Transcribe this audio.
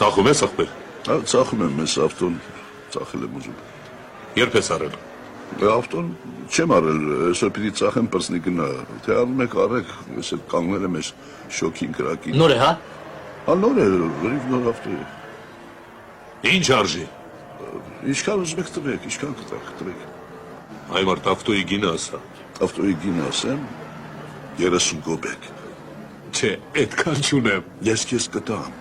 Ծախում ես ախպեր։ Ծախում եմ, ես ավտոն ծախել եմ ուզում։ Երբ ես արել։ Ավտոն չեմ արել, այսօր պիտի ծախեմ պրծնի գնա, թե անում եք արեք, ես էլ կանգնել եմ ես շոքին կրակին։ Նոր է, հա։ Նոր է, վերիվ նոր ավտո է։ Ինչ արժի։ Ինչքան ուզում եք տվեք, ինչքան կտվեք։ Այ մարդ ավտոյի գինը ասա։ Ավտոյի գինը ասեմ, 30 գոբեկ։ Չէ, այդքան չունեմ։ Ես քեզ կտամ։